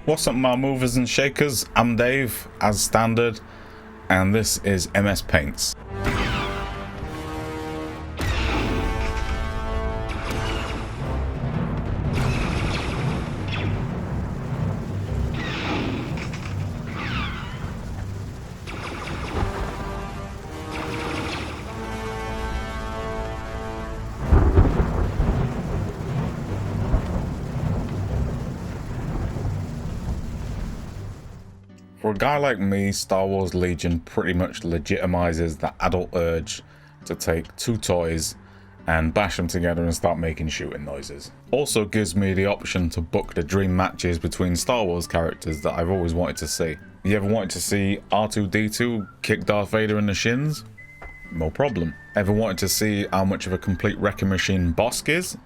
What's up, my movers and shakers? I'm Dave, as standard, and this is MS Paints. For a guy like me, Star Wars Legion pretty much legitimizes the adult urge to take two toys and bash them together and start making shooting noises. Also gives me the option to book the dream matches between Star Wars characters that I've always wanted to see. You ever wanted to see R2-D2 kick Darth Vader in the shins? No problem. Ever wanted to see how much of a complete wrecking machine Bosk is?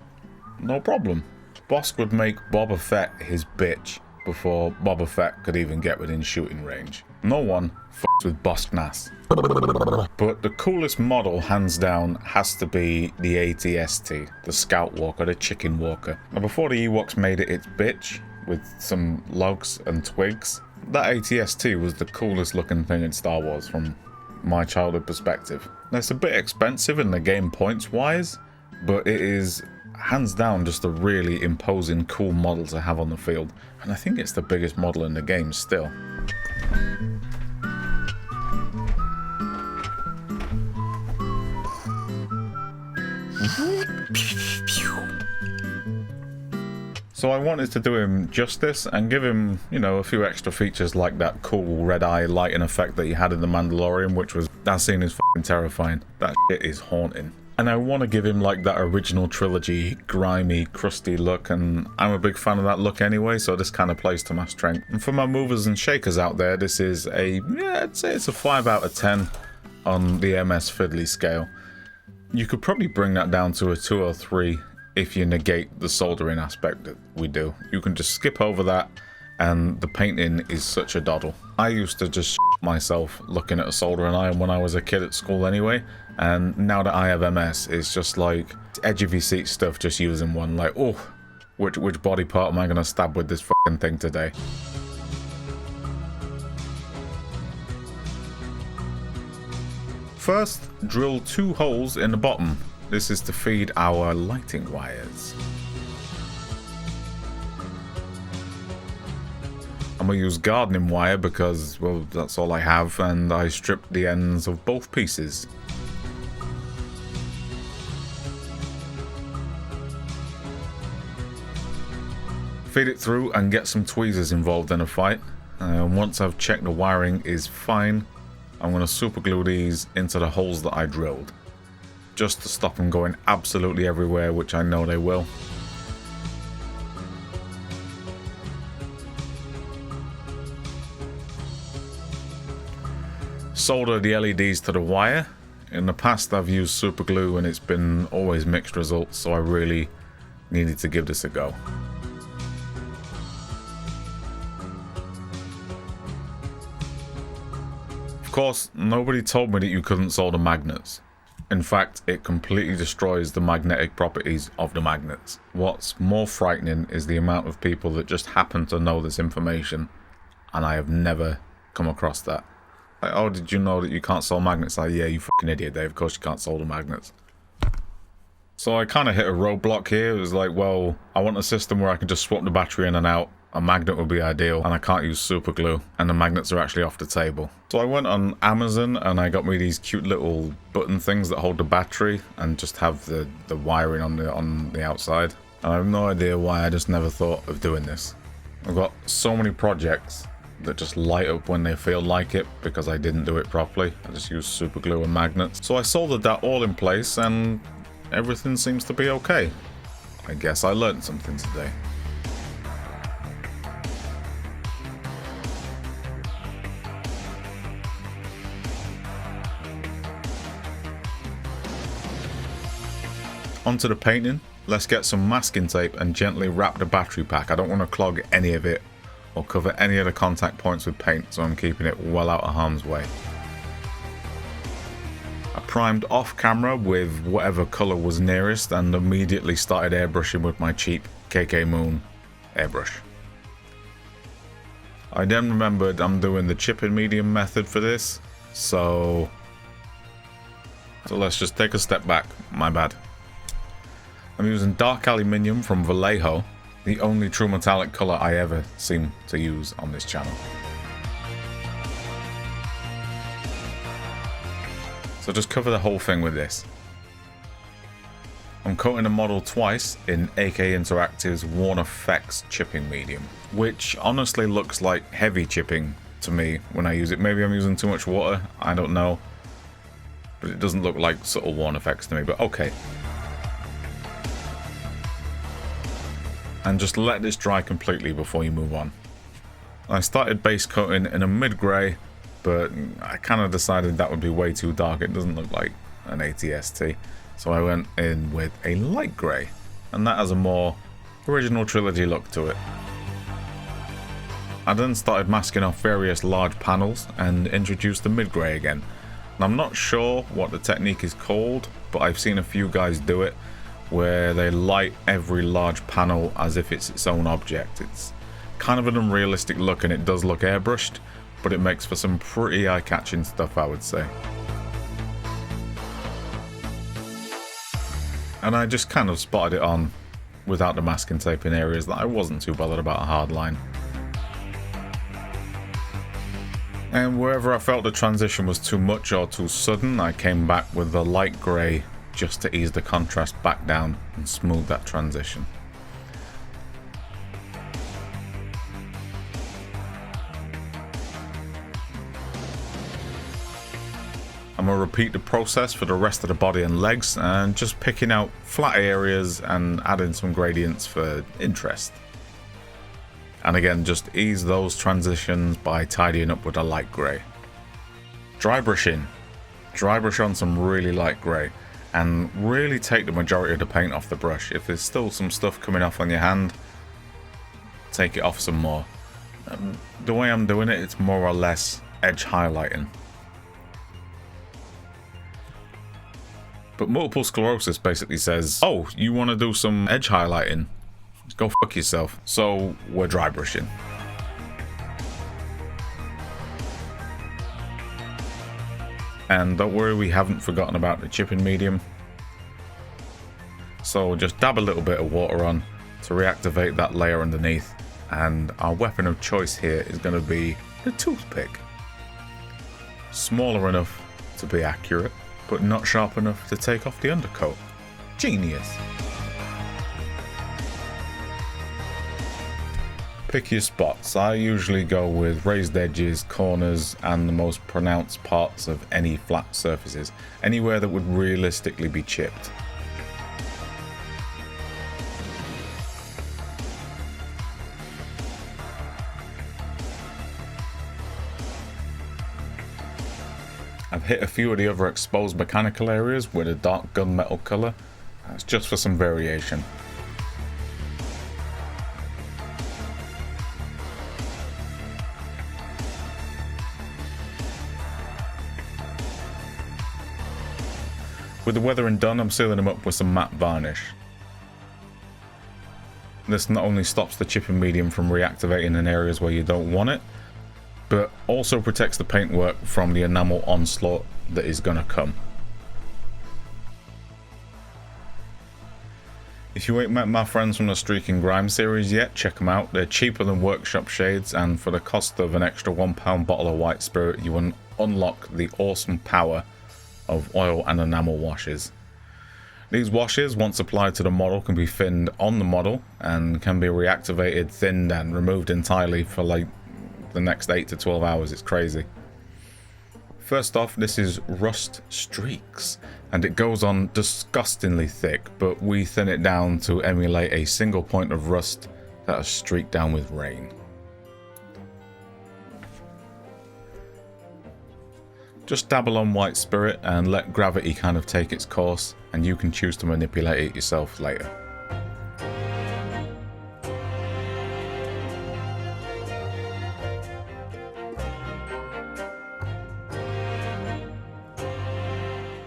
No problem. Bosk would make Boba Fett his bitch before Boba Fett could even get within shooting range. No one f***s with Bosknass. But the coolest model, hands down, has to be the AT-ST, the Scout Walker, the Chicken Walker. Now, before the Ewoks made it its bitch, with some logs and twigs, that AT-ST was the coolest looking thing in Star Wars from my childhood perspective. Now, it's a bit expensive in the game points wise, but it is hands down just a really imposing, cool model to have on the field. And I think it's the biggest model in the game still. So I wanted to do him justice and give him, you know, a few extra features like that cool red eye lighting effect that he had in The Mandalorian, which was, that scene is f***ing terrifying. That shit is haunting. And I want to give him like that original trilogy, grimy, crusty look, and I'm a big fan of that look anyway, so this kind of plays to my strength. And for my movers and shakers out there, this is a, yeah, I'd say it's a 5 out of 10 on the MS Fiddly scale. You could probably bring that down to a 2 or 3 if you negate the soldering aspect that we do. You can just skip over that, and the painting is such a doddle. I used to just myself looking at a soldering iron when I was a kid at school anyway, and now that I have MS, it's just like edge of your seat stuff, just using one, like, oh, which body part am I gonna stab with this fucking thing today? First, drill 2 holes in the bottom. This is to feed our lighting wires. I'm gonna use gardening wire because, well, that's all I have, and I stripped the ends of both pieces. Feed it through and get some tweezers involved in a fight. Once I've checked the wiring is fine, I'm gonna super glue these into the holes that I drilled, just to stop them going absolutely everywhere, which I know they will. Solder the LEDs to the wire. In the past I've used super glue and it's been always mixed results, so I really needed to give this a go. Of course, nobody told me that you couldn't solder magnets. In fact, it completely destroys the magnetic properties of the magnets. What's more frightening is the amount of people that just happen to know this information, and I have never come across that. Like, oh, did you know that you can't solder magnets? Like, yeah, you fucking idiot, Dave. Of course you can't solder magnets. So I kind of hit a roadblock here. It was like, well, I want a system where I can just swap the battery in and out. A magnet would be ideal, and I can't use super glue, and the magnets are actually off the table. So I went on Amazon and I got me these cute little button things that hold the battery and just have the wiring on the outside. And I have no idea why I just never thought of doing this. I've got so many projects that just light up when they feel like it because I didn't do it properly. I just used super glue and magnets. So I soldered that all in place and everything seems to be okay. I guess I learned something today. Onto the painting. Let's get some masking tape and gently wrap the battery pack. I don't want to clog any of it or cover any of the contact points with paint, so I'm keeping it well out of harm's way. I primed off camera with whatever colour was nearest and immediately started airbrushing with my cheap KK Moon airbrush. I then remembered I'm doing the chipping medium method for this, so let's just take a step back. My bad. I'm using dark aluminium from Vallejo, the only true metallic colour I ever seem to use on this channel. So just cover the whole thing with this. I'm coating the model twice in AK Interactive's Worn Effects chipping medium, which honestly looks like heavy chipping to me when I use it. Maybe I'm using too much water, I don't know. But it doesn't look like subtle Worn Effects to me, but okay. And just let this dry completely before you move on. I started base coating in a mid-grey, but I kind of decided that would be way too dark. It doesn't look like an ATST. So I went in with a light grey, and that has a more original trilogy look to it. I then started masking off various large panels and introduced the mid-grey again. And I'm not sure what the technique is called, but I've seen a few guys do it, where they light every large panel as if it's its own object. It's kind of an unrealistic look, and it does look airbrushed, but it makes for some pretty eye-catching stuff, I would say. And I just kind of spotted it on without the masking tape in areas that I wasn't too bothered about a hard line. And wherever I felt the transition was too much or too sudden, I came back with the light grey just to ease the contrast back down and smooth that transition. I'm going to repeat the process for the rest of the body and legs, and just picking out flat areas and adding some gradients for interest. And again, just ease those transitions by tidying up with a light grey. Dry brushing. Dry brush on some really light grey, and really take the majority of the paint off the brush. If there's still some stuff coming off on your hand, take it off some more. The way I'm doing it, it's more or less edge highlighting. But multiple sclerosis basically says, oh, you want to do some edge highlighting? Go fuck yourself. So we're dry brushing. And don't worry, we haven't forgotten about the chipping medium. So just dab a little bit of water on to reactivate that layer underneath. And our weapon of choice here is going to be the toothpick. Smaller enough to be accurate, but not sharp enough to take off the undercoat. Genius. Pick your spots. I usually go with raised edges, corners, and the most pronounced parts of any flat surfaces. Anywhere that would realistically be chipped. I've hit a few of the other exposed mechanical areas with a dark gunmetal colour. That's just for some variation. With the weathering done, I'm sealing them up with some matte varnish. This not only stops the chipping medium from reactivating in areas where you don't want it, but also protects the paintwork from the enamel onslaught that is gonna come. If you ain't met my friends from the Streak and Grime series yet, check them out. They're cheaper than workshop shades, and for the cost of an extra £1 bottle of white spirit, you will unlock the awesome power of oil and enamel washes. These washes, once applied to the model, can be thinned on the model and can be reactivated, thinned, and removed entirely for like the next 8 to 12 hours. It's crazy. First off, this is Rust Streaks, and it goes on disgustingly thick, but we thin it down to emulate a single point of rust that is streaked down with rain. Just dabble on white spirit and let gravity kind of take its course, and you can choose to manipulate it yourself later.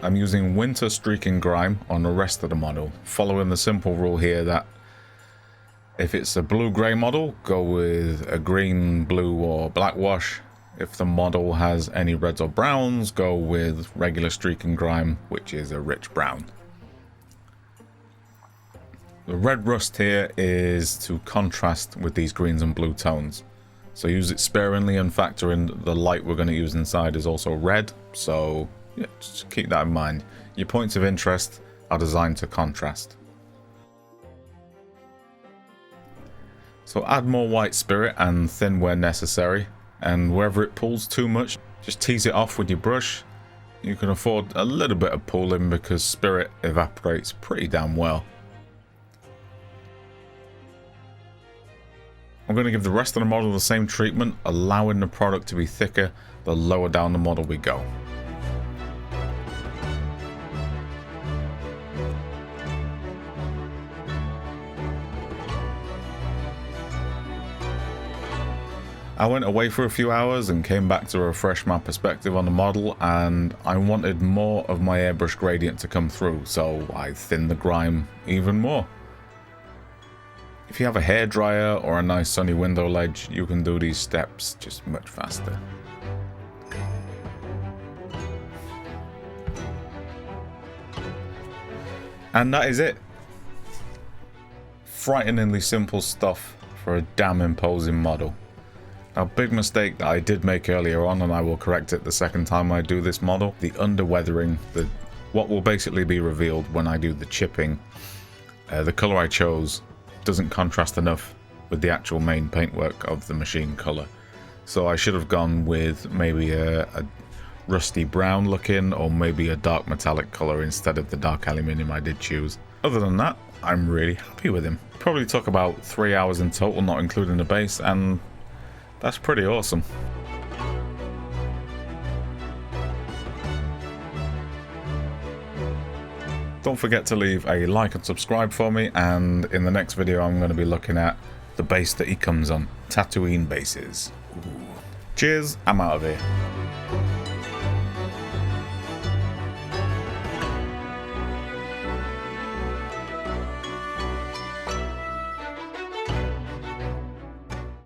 I'm using Winter Streak and Grime on the rest of the model, following the simple rule here that If it's a blue-grey model, go with a green, blue or black wash. If the model has any reds or browns, go with regular streak and grime, which is a rich brown. The red rust here is to contrast with these greens and blue tones. So use it sparingly and factor in the light we're going to use inside is also red. So yeah, just keep that in mind. Your points of interest are designed to contrast. So add more white spirit and thin where necessary. And wherever it pulls too much, just tease it off with your brush. You can afford a little bit of pooling because spirit evaporates pretty damn well. I'm going to give the rest of the model the same treatment, allowing the product to be thicker the lower down the model we go. I went away for a few hours and came back to refresh my perspective on the model, and I wanted more of my airbrush gradient to come through, so I thinned the grime even more. If you have a hairdryer or a nice sunny window ledge, you can do these steps just much faster. And that is it. Frighteningly simple stuff for a damn imposing model. A big mistake that I did make earlier on, and I will correct it the second time I do this model, the underweathering, what will basically be revealed when I do the chipping. The color I chose doesn't contrast enough with the actual main paintwork of the machine color. So I should have gone with maybe a rusty brown looking, or maybe a dark metallic color instead of the dark aluminium I did choose. Other than that, I'm really happy with him. Probably took about 3 hours in total, not including the base, and that's pretty awesome. Don't forget to leave a like and subscribe for me, and in the next video I'm going to be looking at the base that he comes on, Tatooine bases. Ooh. Cheers, I'm out of here.